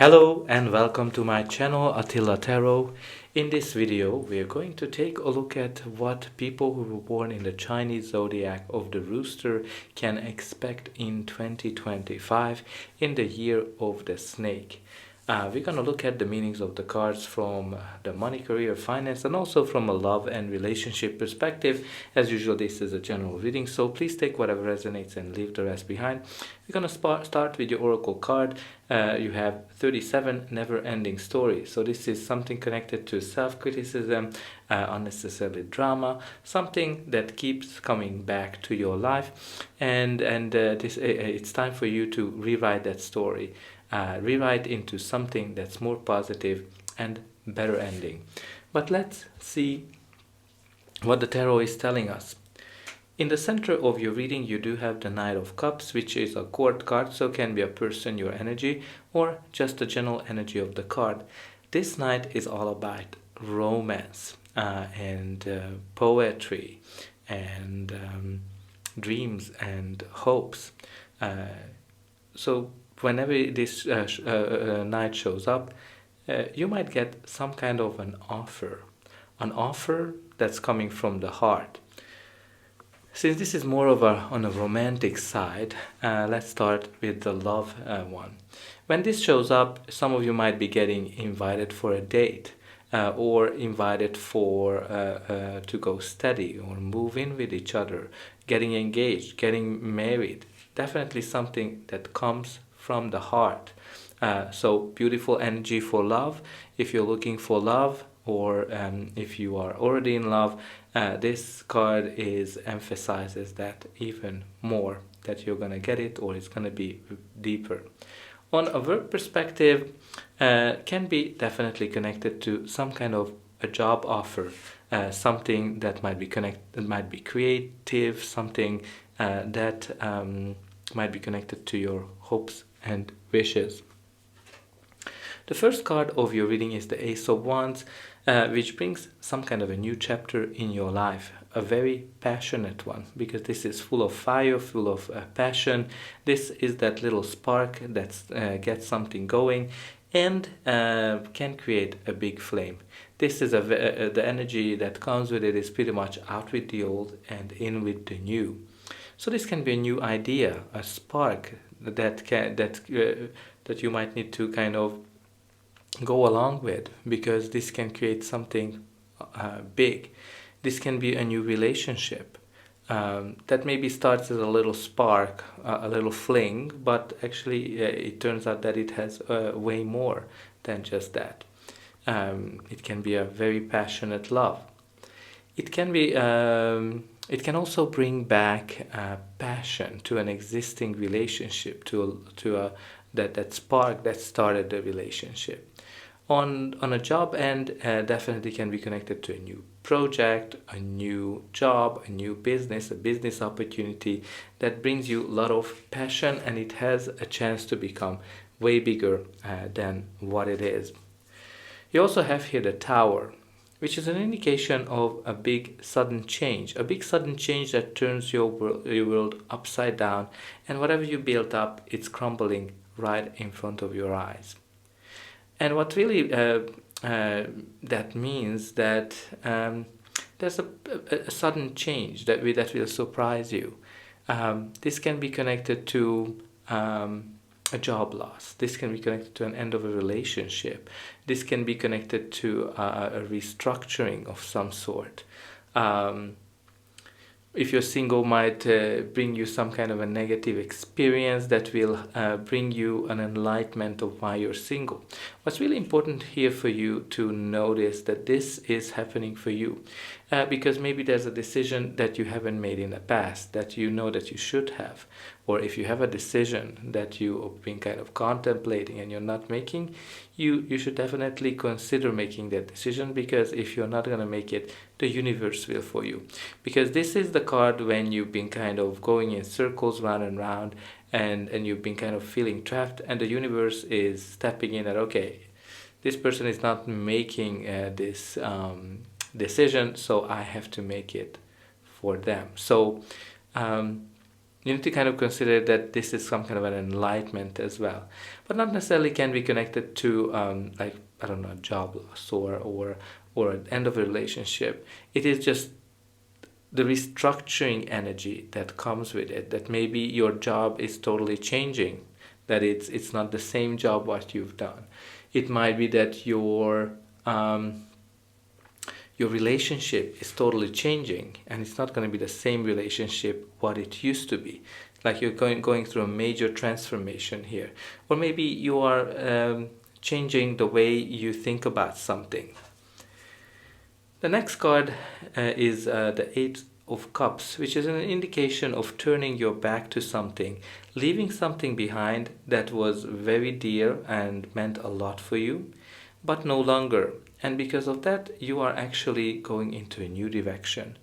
Hello and welcome to my channel Attila Tarot. In this video we are going to take a look at what people who were born in the Chinese Zodiac of the Rooster can expect in 2025 in the year of the Snake. We're going to look at the meanings of the cards from the money, career, finance, and also from a love and relationship perspective. As usual, this is a general reading, so please take whatever resonates and leave the rest behind. We're going to start with your oracle card. You have 37 never-ending stories. So this is something connected to self-criticism, unnecessarily drama, something that keeps coming back to your life, and it's time for you to rewrite that story. Rewrite into something that's more positive and better ending. But let's see what the tarot is telling us. In the center of your reading, you do have the Knight of Cups, which is a court card, so can be a person, your energy, or just the general energy of the card. This Knight is all about romance and poetry and dreams and hopes. So whenever this Knight shows up, you might get some kind of an offer that's coming from the heart. Since this is more of on a romantic side, let's start with the love one. When this shows up, some of you might be getting invited for a date or invited for to go study or move in with each other, getting engaged, getting married. Definitely something that comes from the heart. So beautiful energy for love. If you're looking for love, or if you are already in love, this card emphasizes that even more, that you're gonna get it, or it's gonna be deeper. On a work perspective, can be definitely connected to some kind of a job offer, something that might be creative, something that might be connected to your hopes and wishes. The first card of your reading is the Ace of Wands, which brings some kind of a new chapter in your life, a very passionate one, because this is full of fire, full of passion. This is that little spark that gets something going and can create a big flame. This is the energy that comes with it is pretty much out with the old and in with the new. So this can be a new idea, a spark that you might need to kind of go along with, because this can create something big. This can be a new relationship that maybe starts as a little spark, a little fling, but actually it turns out that it has way more than just that. It can be a very passionate love. It can also bring back passion to an existing relationship, that spark that started the relationship. On a job end, definitely can be connected to a new project, a new job, a new business, a business opportunity that brings you a lot of passion, and it has a chance to become way bigger than what it is. You also have here the Tower, which is an indication of a big sudden change that turns your world upside down, and whatever you built up, it's crumbling right in front of your eyes. And what really that means that there's a sudden change that will surprise you. This can be connected to a job loss. This can be connected to an end of a relationship. This can be connected to a restructuring of some sort. If you're single, might bring you some kind of a negative experience that will bring you an enlightenment of why you're single. What's really important here for you to notice that this is happening for you, because maybe there's a decision that you haven't made in the past that you know that you should have, or if you have a decision that you have been kind of contemplating and you're not making, you should definitely consider making that decision, because if you're not going to make it, the universe will for you. Because this is the card when you've been kind of going in circles round and round, and you've been kind of feeling trapped, and the universe is stepping in that, okay, this person is not making this decision, so I have to make it for them. So you need to kind of consider that this is some kind of an enlightenment as well, but not necessarily can be connected to like, I don't know, a job loss or an end of a relationship. It is just the restructuring energy that comes with it, that maybe your job is totally changing, that it's not the same job what you've done. It might be that your relationship is totally changing, and it's not going to be the same relationship what it used to be. Like you're going through a major transformation here, or maybe you are changing the way you think about something. The next card is the Eight of Cups, which is an indication of turning your back to something, leaving something behind that was very dear and meant a lot for you, but no longer. And because of that, you are actually going into a new direction.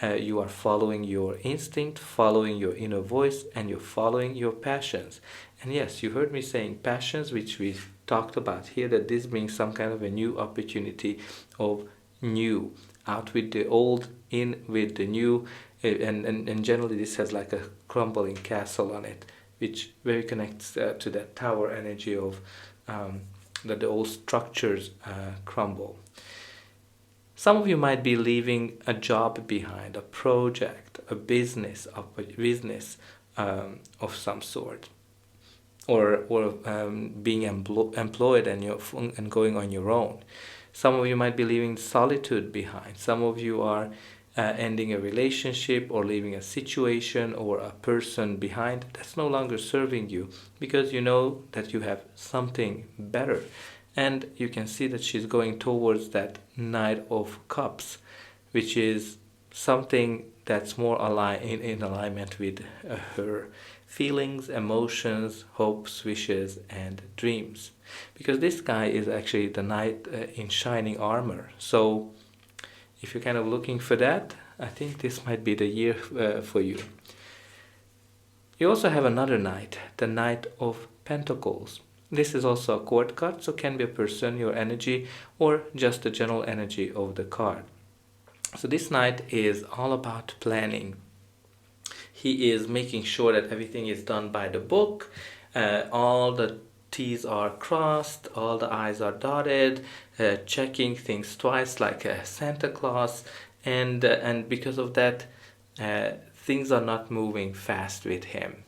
You are following your instinct, following your inner voice, and you're following your passions. And yes, you heard me saying passions, which we talked about here, that this brings some kind of a new opportunity of new, out with the old, in with the new, and generally this has like a crumbling castle on it, which very connects to that tower energy of that the old structures crumble. Some of you might be leaving a job behind, a project, a business, of some sort, or being employed and going on your own. Some of you might be leaving solitude behind. Some of you are ending a relationship or leaving a situation or a person behind that's no longer serving you, because you know that you have something better. And you can see that she's going towards that Knight of Cups, which is something that's more in alignment with her feelings, emotions, hopes, wishes, and dreams. Because this guy is actually the knight in shining armor. So if you're kind of looking for that, I think this might be the year for you. You also have another knight, the Knight of Pentacles. This is also a court card, so can be a person, your energy, or just the general energy of the card. So this knight is all about planning. He is making sure that everything is done by the book, all the T's are crossed, all the I's are dotted, checking things twice like Santa Claus, and because of that, things are not moving fast with him.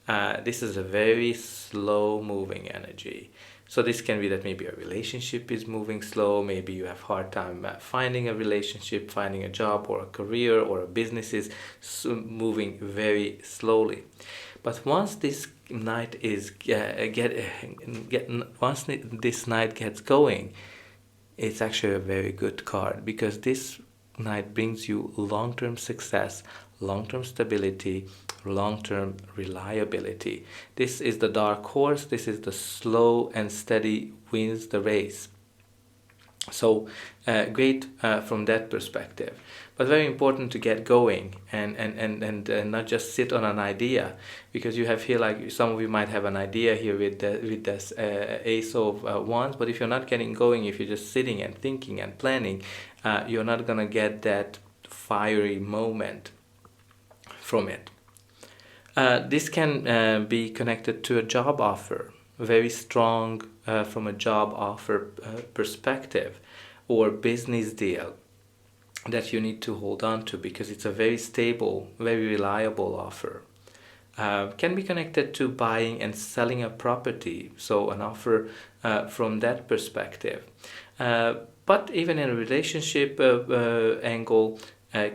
This is a very slow moving energy. So this can be that maybe a relationship is moving slow, maybe you have hard time finding a relationship, finding a job or a career, or a business is moving very slowly. But once this night is once this night gets going, it's actually a very good card, because this night brings you long-term success, long-term stability, long-term reliability. This is the dark horse. This is the slow and steady wins the race. So great from that perspective, but very important to get going and not just sit on an idea, because you have here, like some of you might have an idea here with this Ace of Wands, but if you're not getting going, if you're just sitting and thinking and planning, you're not gonna get that fiery moment from it. This can be connected to a job offer, very strong from a job offer perspective, or business deal that you need to hold on to, because it's a very stable, very reliable offer. Can be connected to buying and selling a property, so an offer from that perspective. But even in a relationship angle,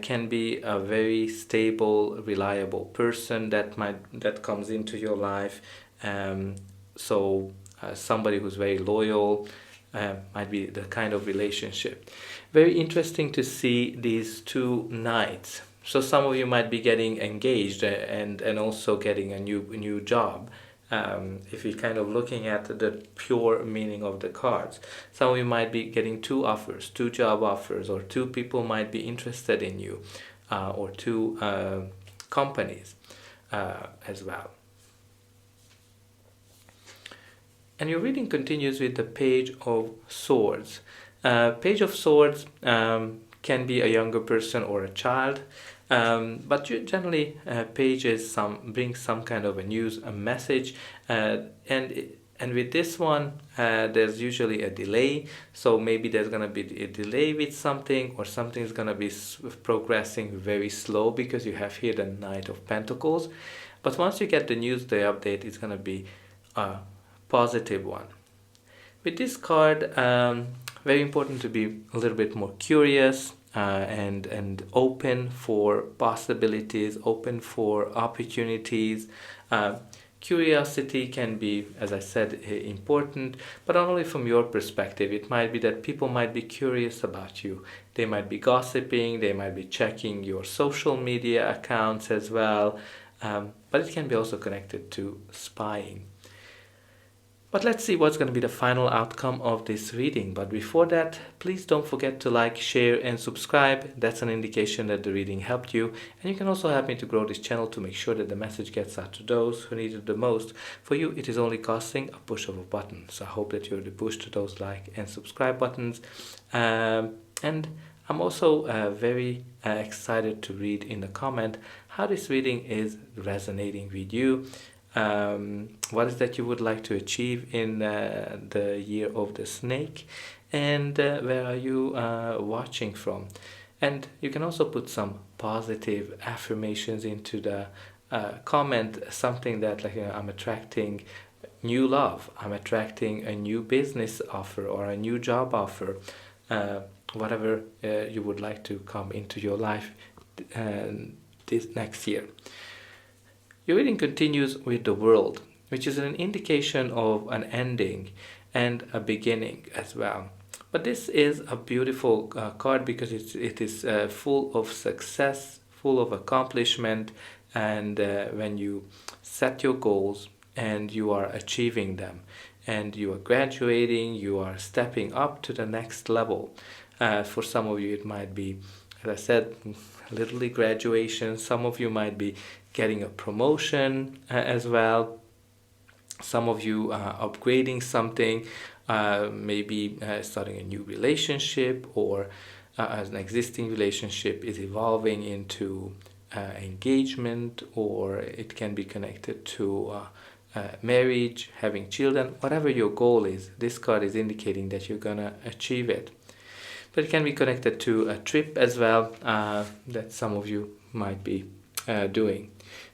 can be a very stable, reliable person that comes into your life. So somebody who's very loyal might be the kind of relationship. Very interesting to see these two knights. So some of you might be getting engaged and also getting a new job. If you're kind of looking at the pure meaning of the cards, some of you might be getting two offers, two job offers, or two people might be interested in you, or two companies as well. And your reading continues with the Page of Swords. Page of Swords can be a younger person or a child. But generally, pages brings some kind of a news, a message, and with this one, there's usually a delay. So maybe there's gonna be a delay with something, or something is gonna be progressing very slow because you have here the Knight of Pentacles. But once you get the news, the update is gonna be a positive one. With this card, very important to be a little bit more curious and open for possibilities, open for opportunities. Curiosity can be, as I said, important, but not only from your perspective. It might be that people might be curious about you. They might be gossiping, they might be checking your social media accounts as well, but it can be also connected to spying. But let's see what's going to be the final outcome of this reading. But before that, please don't forget to like, share and subscribe. That's an indication that the reading helped you. And you can also help me to grow this channel to make sure that the message gets out to those who need it the most. For you, it is only costing a push of a button. So I hope that you're the push to those like and subscribe buttons. And I'm also very excited to read in the comment how this reading is resonating with you. What is that you would like to achieve in the year of the snake, and where are you watching from? And you can also put some positive affirmations into the comment, something that like I'm attracting new love, I'm attracting a new business offer or a new job offer, whatever you would like to come into your life this next year. Your reading continues with the World, which is an indication of an ending and a beginning as well. But this is a beautiful card because it is full of success, full of accomplishment, and when you set your goals and you are achieving them, and you are graduating, you are stepping up to the next level. For some of you, it might be, as I said, literally graduation. Some of you might be getting a promotion as well. Some of you are upgrading something, maybe starting a new relationship, or as an existing relationship is evolving into engagement, or it can be connected to marriage, having children. Whatever your goal is, this card is indicating that you're gonna achieve it. But it can be connected to a trip as well that some of you might be doing.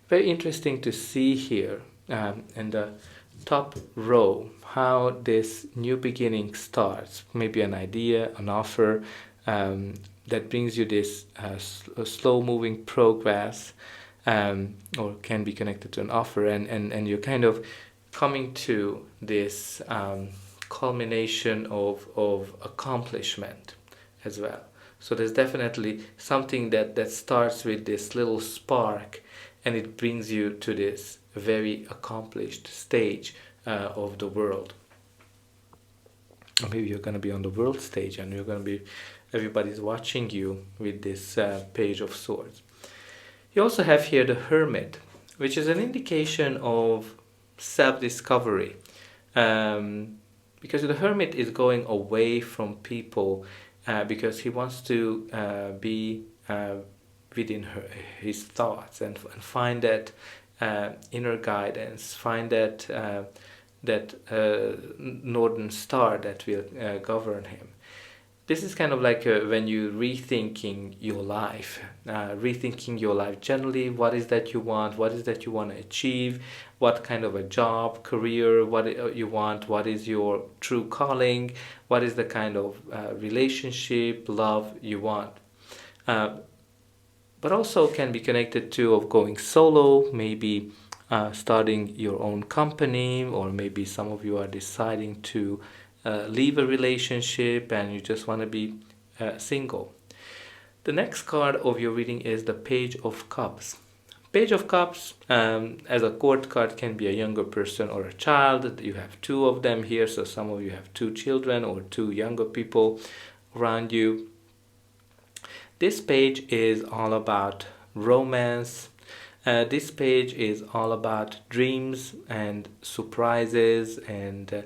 Very interesting to see here in the top row how this new beginning starts. Maybe an idea, an offer that brings you this slow moving progress, or can be connected to an offer, and you're kind of coming to this culmination of accomplishment as well. So there's definitely something that starts with this little spark, and it brings you to this very accomplished stage of the world. Or maybe you're going to be on the world stage and you're going to be, everybody's watching you with this Page of Swords. You also have here the Hermit, which is an indication of self-discovery, because the Hermit is going away from people because he wants to be within his thoughts and find that inner guidance, find that northern star that will govern him. This is kind of like when you're rethinking your life generally. What is that you want? What is that you want to achieve? What kind of a job, career, what you want? What is your true calling? What is the kind of relationship, love you want? But also can be connected to of going solo, maybe starting your own company, or maybe some of you are deciding to leave a relationship and you just want to be single. The next card of your reading is the Page of Cups. Page of Cups, as a court card, can be a younger person or a child. You have two of them here, so some of you have two children or two younger people around you. This page is all about romance. This page is all about dreams and surprises, and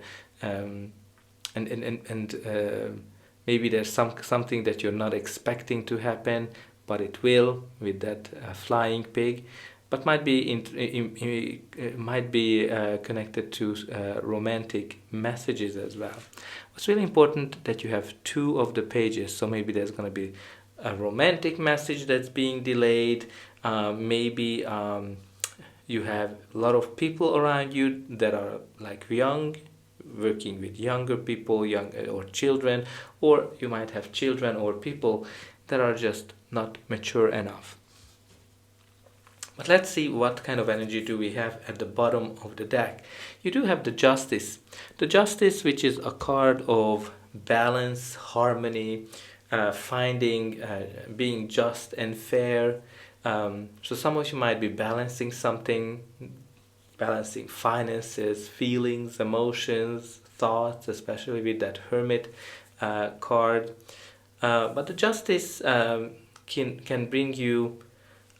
maybe there's something that you're not expecting to happen, but it will with that flying pig, but might be connected to romantic messages as well. It's really important that you have two of the pages, so maybe there's going to be a romantic message that's being delayed. Maybe you have a lot of people around you that are like young, working with younger people, young or children, or you might have children or people that are just not mature enough. But let's see what kind of energy do we have at the bottom of the deck. You do have the Justice. The Justice, which is a card of balance, harmony, finding, being just and fair. So some of you might be balancing something, balancing finances, feelings, emotions, thoughts, especially with that Hermit card. But the Justice can bring you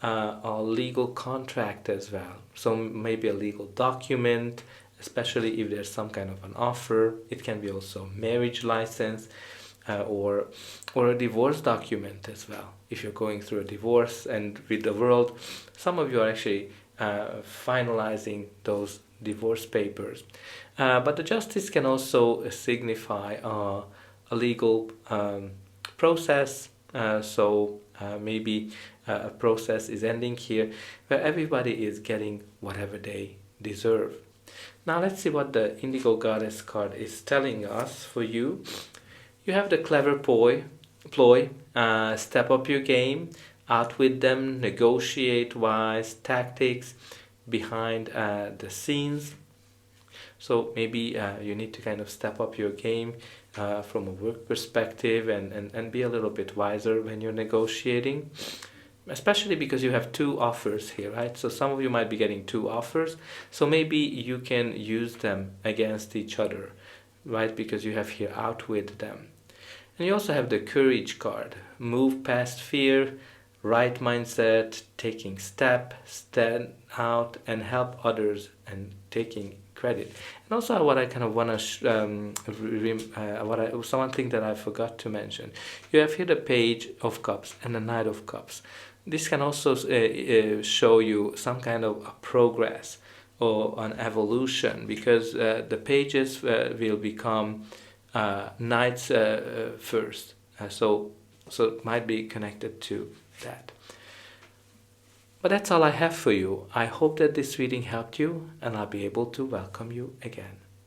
a legal contract as well. So maybe a legal document, especially if there's some kind of an offer. It can be also marriage license or a divorce document as well. If you're going through a divorce, and with the World, some of you are actually finalizing those divorce papers. But the Justice can also signify a legal process. So maybe a process is ending here where everybody is getting whatever they deserve. Now let's see what the Indigo Goddess card is telling us for you. You have the clever ploy, step up your game, outwit them, negotiate wise tactics behind the scenes. So maybe you need to kind of step up your game from a work perspective and be a little bit wiser when you're negotiating, especially because you have two offers here, right? So some of you might be getting two offers, so maybe you can use them against each other, right? Because you have here outwit them. And you also have the Courage card. Move past fear, right mindset, taking stand out and help others, and taking credit. And also what I kind of want to one thing that I forgot to mention. You have here the Page of Cups and the Knight of Cups. This can also show you some kind of a progress or an evolution, because the pages will become knights first. So it might be connected to that. But that's all I have for you. I hope that this reading helped you, and I'll be able to welcome you again.